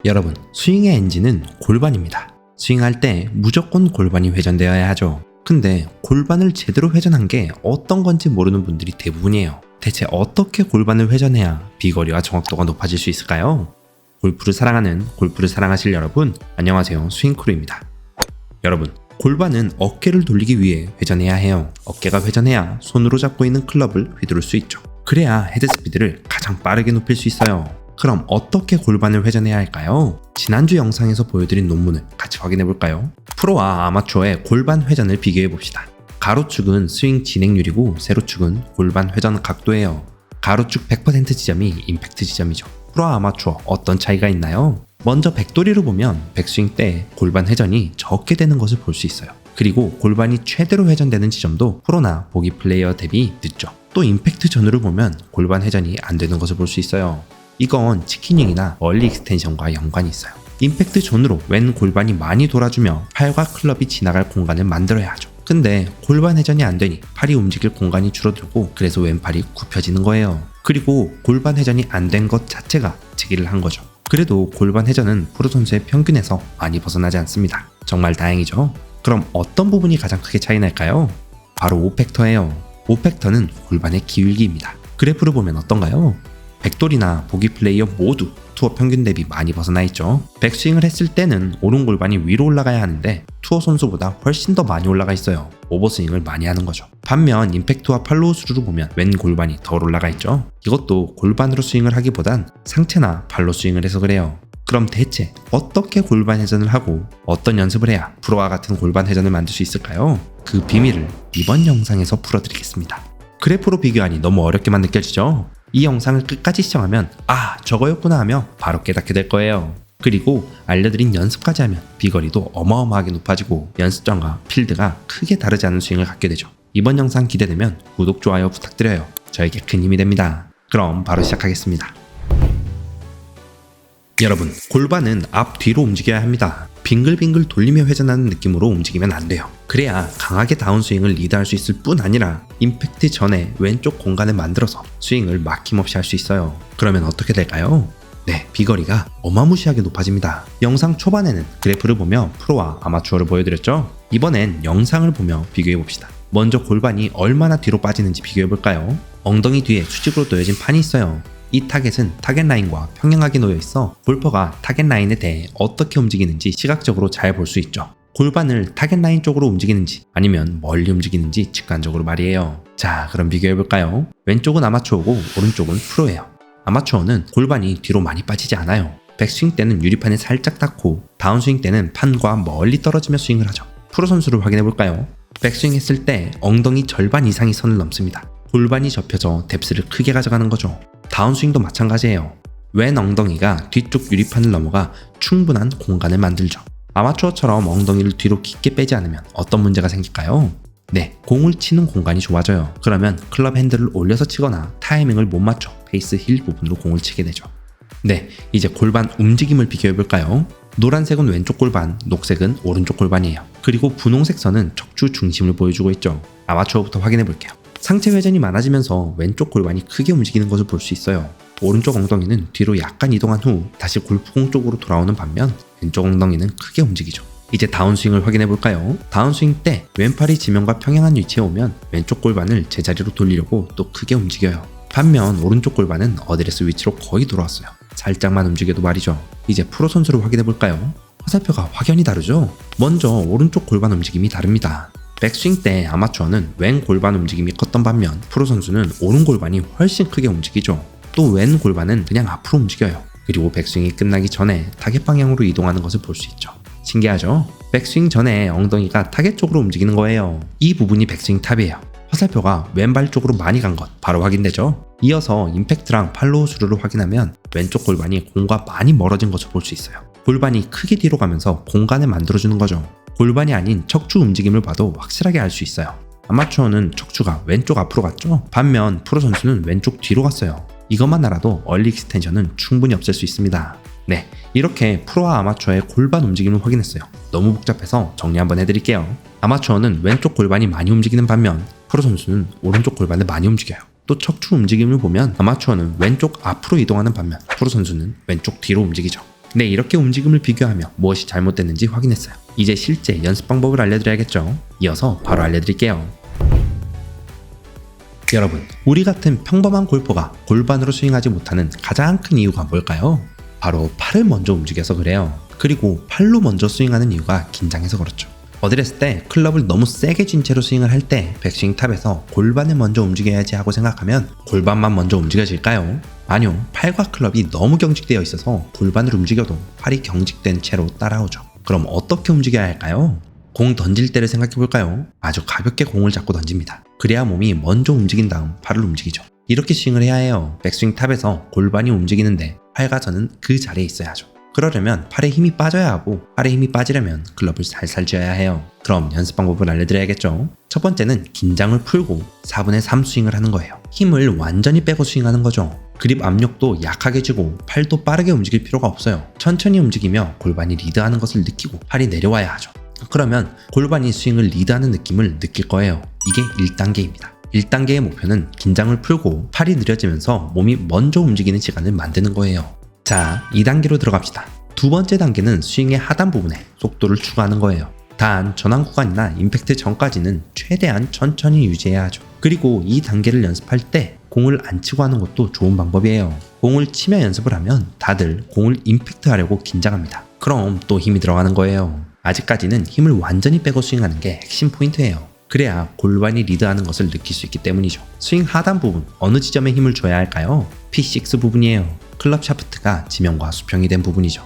여러분, 스윙의 엔진은 골반입니다. 스윙할 때 무조건 골반이 회전되어야 하죠. 근데 골반을 제대로 회전한 게 어떤 건지 모르는 분들이 대부분이에요. 대체 어떻게 골반을 회전해야 비거리와 정확도가 높아질 수 있을까요? 골프를 사랑하는, 골프를 사랑하실 여러분, 안녕하세요. 스윙크루입니다. 여러분, 골반은 어깨를 돌리기 위해 회전해야 해요. 어깨가 회전해야 손으로 잡고 있는 클럽을 휘두를 수 있죠. 그래야 헤드스피드를 가장 빠르게 높일 수 있어요. 그럼 어떻게 골반을 회전해야 할까요? 지난주 영상에서 보여드린 논문을 같이 확인해볼까요? 프로와 아마추어의 골반 회전을 비교해봅시다. 가로축은 스윙 진행률이고 세로축은 골반 회전 각도예요. 가로축 100% 지점이 임팩트 지점이죠. 프로와 아마추어 어떤 차이가 있나요? 먼저 백돌이로 보면 백스윙 때 골반 회전이 적게 되는 것을 볼 수 있어요. 그리고 골반이 최대로 회전되는 지점도 프로나 보기 플레이어 대비 늦죠. 또 임팩트 전후를 보면 골반 회전이 안 되는 것을 볼 수 있어요. 이건 치킨윙이나 얼리 익스텐션과 연관이 있어요. 임팩트 존으로 왼 골반이 많이 돌아주며 팔과 클럽이 지나갈 공간을 만들어야 하죠. 근데 골반 회전이 안 되니 팔이 움직일 공간이 줄어들고 그래서 왼팔이 굽혀지는 거예요. 그리고 골반 회전이 안 된 것 자체가 제기를 한 거죠. 그래도 골반 회전은 프로 선수의 평균에서 많이 벗어나지 않습니다. 정말 다행이죠. 그럼 어떤 부분이 가장 크게 차이 날까요? 바로 5팩터예요. 5팩터는 골반의 기울기입니다. 그래프를 보면 어떤가요? 백돌이나 보기 플레이어 모두 투어 평균 대비 많이 벗어나 있죠. 백스윙을 했을 때는 오른 골반이 위로 올라가야 하는데 투어 선수보다 훨씬 더 많이 올라가 있어요. 오버스윙을 많이 하는 거죠. 반면 임팩트와 팔로우 스루를 보면 왼 골반이 덜 올라가 있죠. 이것도 골반으로 스윙을 하기보단 상체나 발로 스윙을 해서 그래요. 그럼 대체 어떻게 골반 회전을 하고 어떤 연습을 해야 프로와 같은 골반 회전을 만들 수 있을까요? 그 비밀을 이번 영상에서 풀어드리겠습니다. 그래프로 비교하니 너무 어렵게만 느껴지죠? 이 영상을 끝까지 시청하면 저거였구나 하며 바로 깨닫게 될 거예요. 그리고 알려드린 연습까지 하면 비거리도 어마어마하게 높아지고 연습장과 필드가 크게 다르지 않은 스윙을 갖게 되죠. 이번 영상 기대되면 구독, 좋아요 부탁드려요. 저에게 큰 힘이 됩니다. 그럼 바로 시작하겠습니다. 여러분, 골반은 앞뒤로 움직여야 합니다. 빙글빙글 돌리며 회전하는 느낌으로 움직이면 안 돼요. 그래야 강하게 다운스윙을 리드할 수 있을 뿐 아니라 임팩트 전에 왼쪽 공간을 만들어서 스윙을 막힘없이 할 수 있어요. 그러면 어떻게 될까요? 네, 비거리가 어마무시하게 높아집니다. 영상 초반에는 그래프를 보며 프로와 아마추어를 보여드렸죠? 이번엔 영상을 보며 비교해봅시다. 먼저 골반이 얼마나 뒤로 빠지는지 비교해볼까요? 엉덩이 뒤에 수직으로 놓여진 판이 있어요. 이 타겟은 타겟 라인과 평행하게 놓여 있어 골퍼가 타겟 라인에 대해 어떻게 움직이는지 시각적으로 잘 볼 수 있죠. 골반을 타겟 라인 쪽으로 움직이는지 아니면 멀리 움직이는지 직관적으로 말이에요. 자, 그럼 비교해볼까요? 왼쪽은 아마추어고 오른쪽은 프로예요. 아마추어는 골반이 뒤로 많이 빠지지 않아요. 백스윙 때는 유리판에 살짝 닿고 다운스윙 때는 판과 멀리 떨어지며 스윙을 하죠. 프로 선수를 확인해볼까요? 백스윙 했을 때 엉덩이 절반 이상이 선을 넘습니다. 골반이 접혀져 뎁스를 크게 가져가는 거죠. 다운스윙도 마찬가지예요. 왼 엉덩이가 뒤쪽 유리판을 넘어가 충분한 공간을 만들죠. 아마추어처럼 엉덩이를 뒤로 깊게 빼지 않으면 어떤 문제가 생길까요? 네, 공을 치는 공간이 좁아져요. 그러면 클럽 핸들을 올려서 치거나 타이밍을 못 맞춰 페이스 힐 부분으로 공을 치게 되죠. 네, 이제 골반 움직임을 비교해볼까요? 노란색은 왼쪽 골반, 녹색은 오른쪽 골반이에요. 그리고 분홍색 선은 척추 중심을 보여주고 있죠. 아마추어부터 확인해볼게요. 상체 회전이 많아지면서 왼쪽 골반이 크게 움직이는 것을 볼 수 있어요. 오른쪽 엉덩이는 뒤로 약간 이동한 후 다시 골프공 쪽으로 돌아오는 반면 왼쪽 엉덩이는 크게 움직이죠. 이제 다운스윙을 확인해볼까요? 다운스윙 때 왼팔이 지면과 평행한 위치에 오면 왼쪽 골반을 제자리로 돌리려고 또 크게 움직여요. 반면 오른쪽 골반은 어드레스 위치로 거의 돌아왔어요. 살짝만 움직여도 말이죠. 이제 프로 선수를 확인해볼까요? 화살표가 확연히 다르죠? 먼저 오른쪽 골반 움직임이 다릅니다. 백스윙 때 아마추어는 왼 골반 움직임이 컸던 반면 프로 선수는 오른 골반이 훨씬 크게 움직이죠. 또 왼 골반은 그냥 앞으로 움직여요. 그리고 백스윙이 끝나기 전에 타겟 방향으로 이동하는 것을 볼 수 있죠. 신기하죠? 백스윙 전에 엉덩이가 타겟 쪽으로 움직이는 거예요. 이 부분이 백스윙 탑이에요. 화살표가 왼발 쪽으로 많이 간 것 바로 확인되죠? 이어서 임팩트랑 팔로우 스루를 확인하면 왼쪽 골반이 공과 많이 멀어진 것을 볼 수 있어요. 골반이 크게 뒤로 가면서 공간을 만들어주는 거죠. 골반이 아닌 척추 움직임을 봐도 확실하게 알 수 있어요. 아마추어는 척추가 왼쪽 앞으로 갔죠? 반면 프로 선수는 왼쪽 뒤로 갔어요. 이것만 알아도 얼리 익스텐션은 충분히 없앨 수 있습니다. 네, 이렇게 프로와 아마추어의 골반 움직임을 확인했어요. 너무 복잡해서 정리 한번 해드릴게요. 아마추어는 왼쪽 골반이 많이 움직이는 반면 프로 선수는 오른쪽 골반을 많이 움직여요. 또 척추 움직임을 보면 아마추어는 왼쪽 앞으로 이동하는 반면 프로 선수는 왼쪽 뒤로 움직이죠. 네, 이렇게 움직임을 비교하며 무엇이 잘못됐는지 확인했어요. 이제 실제 연습 방법을 알려드려야겠죠. 이어서 바로 알려드릴게요. 여러분, 우리 같은 평범한 골퍼가 골반으로 스윙하지 못하는 가장 큰 이유가 뭘까요? 바로 팔을 먼저 움직여서 그래요. 그리고 팔로 먼저 스윙하는 이유가 긴장해서 그렇죠. 어드레스 때 클럽을 너무 세게 쥔 채로 스윙을 할 때 백스윙 탑에서 골반을 먼저 움직여야지 하고 생각하면 골반만 먼저 움직여질까요? 아니요, 팔과 클럽이 너무 경직되어 있어서 골반을 움직여도 팔이 경직된 채로 따라오죠. 그럼 어떻게 움직여야 할까요? 공 던질 때를 생각해 볼까요? 아주 가볍게 공을 잡고 던집니다. 그래야 몸이 먼저 움직인 다음 팔을 움직이죠. 이렇게 스윙을 해야 해요. 백스윙 탑에서 골반이 움직이는데 팔과 저는 그 자리에 있어야 하죠. 그러려면 팔에 힘이 빠져야 하고, 팔에 힘이 빠지려면 클럽을 살살 쥐어야 해요. 그럼 연습 방법을 알려드려야겠죠. 첫 번째는 긴장을 풀고 4분의 3 스윙을 하는 거예요. 힘을 완전히 빼고 스윙하는 거죠. 그립 압력도 약하게 주고 팔도 빠르게 움직일 필요가 없어요. 천천히 움직이며 골반이 리드하는 것을 느끼고 팔이 내려와야 하죠. 그러면 골반이 스윙을 리드하는 느낌을 느낄 거예요. 이게 1단계입니다. 1단계의 목표는 긴장을 풀고 팔이 느려지면서 몸이 먼저 움직이는 시간을 만드는 거예요. 자, 2단계로 들어갑시다. 두 번째 단계는 스윙의 하단 부분에 속도를 추가하는 거예요. 단, 전환 구간이나 임팩트 전까지는 최대한 천천히 유지해야 하죠. 그리고 이 단계를 연습할 때 공을 안 치고 하는 것도 좋은 방법이에요. 공을 치며 연습을 하면 다들 공을 임팩트 하려고 긴장합니다. 그럼 또 힘이 들어가는 거예요. 아직까지는 힘을 완전히 빼고 스윙하는 게 핵심 포인트예요. 그래야 골반이 리드하는 것을 느낄 수 있기 때문이죠. 스윙 하단 부분, 어느 지점에 힘을 줘야 할까요? P6 부분이에요. 클럽 샤프트가 지면과 수평이 된 부분이죠.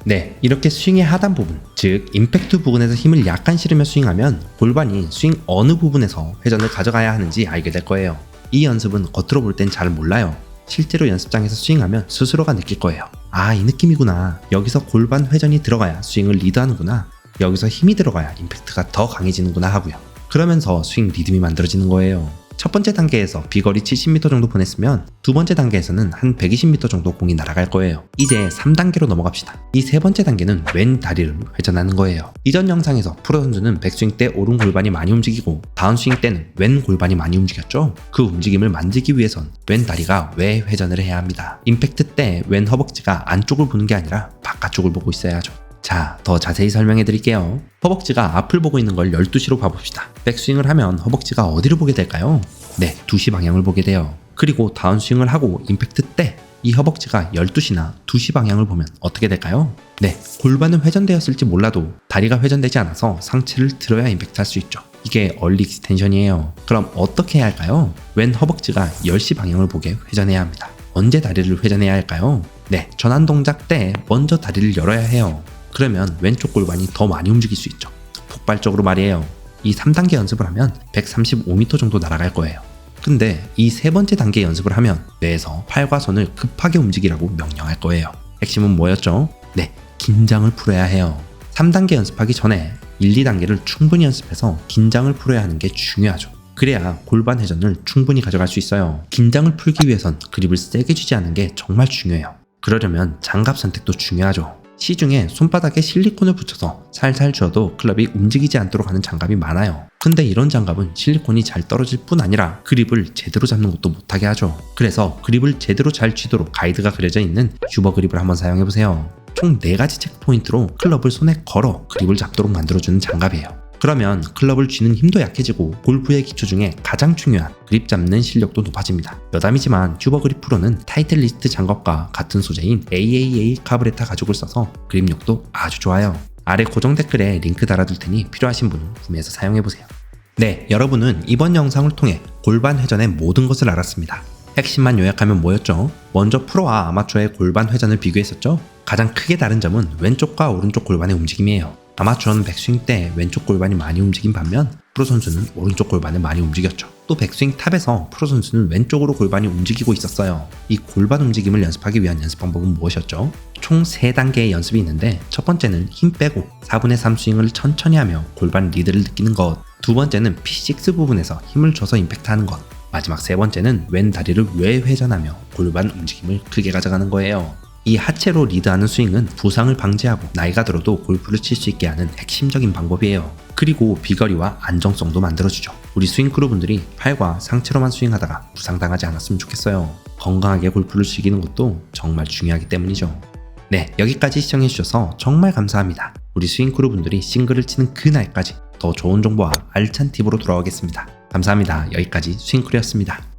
네, 이렇게 스윙의 하단 부분, 즉 임팩트 부분에서 힘을 약간 실으며 스윙하면 골반이 스윙 어느 부분에서 회전을 가져가야 하는지 알게 될 거예요. 이 연습은 겉으로 볼 땐 잘 몰라요. 실제로 연습장에서 스윙하면 스스로가 느낄 거예요. 아, 이 느낌이구나. 여기서 골반 회전이 들어가야 스윙을 리드하는구나. 여기서 힘이 들어가야 임팩트가 더 강해지는구나 하고요. 그러면서 스윙 리듬이 만들어지는 거예요. 첫 번째 단계에서 비거리 70m 정도 보냈으면 두 번째 단계에서는 한 120m 정도 공이 날아갈 거예요. 이제 3단계로 넘어갑시다. 이 세 번째 단계는 왼 다리를 회전하는 거예요. 이전 영상에서 프로 선수는 백스윙 때 오른 골반이 많이 움직이고 다운스윙 때는 왼 골반이 많이 움직였죠. 그 움직임을 만들기 위해선 왼 다리가 외 회전을 해야 합니다. 임팩트 때 왼 허벅지가 안쪽을 보는 게 아니라 바깥쪽을 보고 있어야 하죠. 자, 더 자세히 설명해 드릴게요. 허벅지가 앞을 보고 있는 걸 12시로 봐봅시다. 백스윙을 하면 허벅지가 어디를 보게 될까요? 네, 2시 방향을 보게 돼요. 그리고 다운스윙을 하고 임팩트 때 이 허벅지가 12시나 2시 방향을 보면 어떻게 될까요? 네, 골반은 회전되었을지 몰라도 다리가 회전되지 않아서 상체를 들어야 임팩트 할 수 있죠. 이게 얼리 익스텐션이에요. 그럼 어떻게 해야 할까요? 왼 허벅지가 10시 방향을 보게 회전해야 합니다. 언제 다리를 회전해야 할까요? 네, 전환 동작 때 먼저 다리를 열어야 해요. 그러면 왼쪽 골반이 더 많이 움직일 수 있죠. 폭발적으로 말이에요. 이 3단계 연습을 하면 135m 정도 날아갈 거예요. 근데 이 세 번째 단계 연습을 하면 뇌에서 팔과 손을 급하게 움직이라고 명령할 거예요. 핵심은 뭐였죠? 네, 긴장을 풀어야 해요. 3단계 연습하기 전에 1, 2단계를 충분히 연습해서 긴장을 풀어야 하는 게 중요하죠. 그래야 골반 회전을 충분히 가져갈 수 있어요. 긴장을 풀기 위해선 그립을 세게 쥐지 않는 게 정말 중요해요. 그러려면 장갑 선택도 중요하죠. 시중에 손바닥에 실리콘을 붙여서 살살 쥐어도 클럽이 움직이지 않도록 하는 장갑이 많아요. 근데 이런 장갑은 실리콘이 잘 떨어질 뿐 아니라 그립을 제대로 잡는 것도 못하게 하죠. 그래서 그립을 제대로 잘 쥐도록 가이드가 그려져 있는 슈버 그립을 한번 사용해보세요. 총 4가지 체크 포인트로 클럽을 손에 걸어 그립을 잡도록 만들어주는 장갑이에요. 그러면 클럽을 쥐는 힘도 약해지고 골프의 기초 중에 가장 중요한 그립 잡는 실력도 높아집니다. 여담이지만 슈버 그립 프로는 타이틀리스트 장갑과 같은 소재인 AAA 카브레타 가죽을 써서 그립력도 아주 좋아요. 아래 고정 댓글에 링크 달아둘 테니 필요하신 분은 구매해서 사용해보세요. 네, 여러분은 이번 영상을 통해 골반 회전의 모든 것을 알았습니다. 핵심만 요약하면 뭐였죠? 먼저 프로와 아마추어의 골반 회전을 비교했었죠? 가장 크게 다른 점은 왼쪽과 오른쪽 골반의 움직임이에요. 아마추어는 백스윙 때 왼쪽 골반이 많이 움직인 반면 프로 선수는 오른쪽 골반을 많이 움직였죠. 또 백스윙 탑에서 프로 선수는 왼쪽으로 골반이 움직이고 있었어요. 이 골반 움직임을 연습하기 위한 연습 방법은 무엇이었죠? 총 3단계의 연습이 있는데 첫 번째는 힘 빼고 4분의 3 스윙을 천천히 하며 골반 리드를 느끼는 것, 두 번째는 P6 부분에서 힘을 줘서 임팩트하는 것, 마지막 세 번째는 왼 다리를 외 회전하며 골반 움직임을 크게 가져가는 거예요. 이 하체로 리드하는 스윙은 부상을 방지하고 나이가 들어도 골프를 칠 수 있게 하는 핵심적인 방법이에요. 그리고 비거리와 안정성도 만들어주죠. 우리 스윙 크루분들이 팔과 상체로만 스윙하다가 부상당하지 않았으면 좋겠어요. 건강하게 골프를 즐기는 것도 정말 중요하기 때문이죠. 네, 여기까지 시청해주셔서 정말 감사합니다. 우리 스윙크루 분들이 싱글을 치는 그날까지 더 좋은 정보와 알찬 팁으로 돌아오겠습니다. 감사합니다. 여기까지 스윙크루였습니다.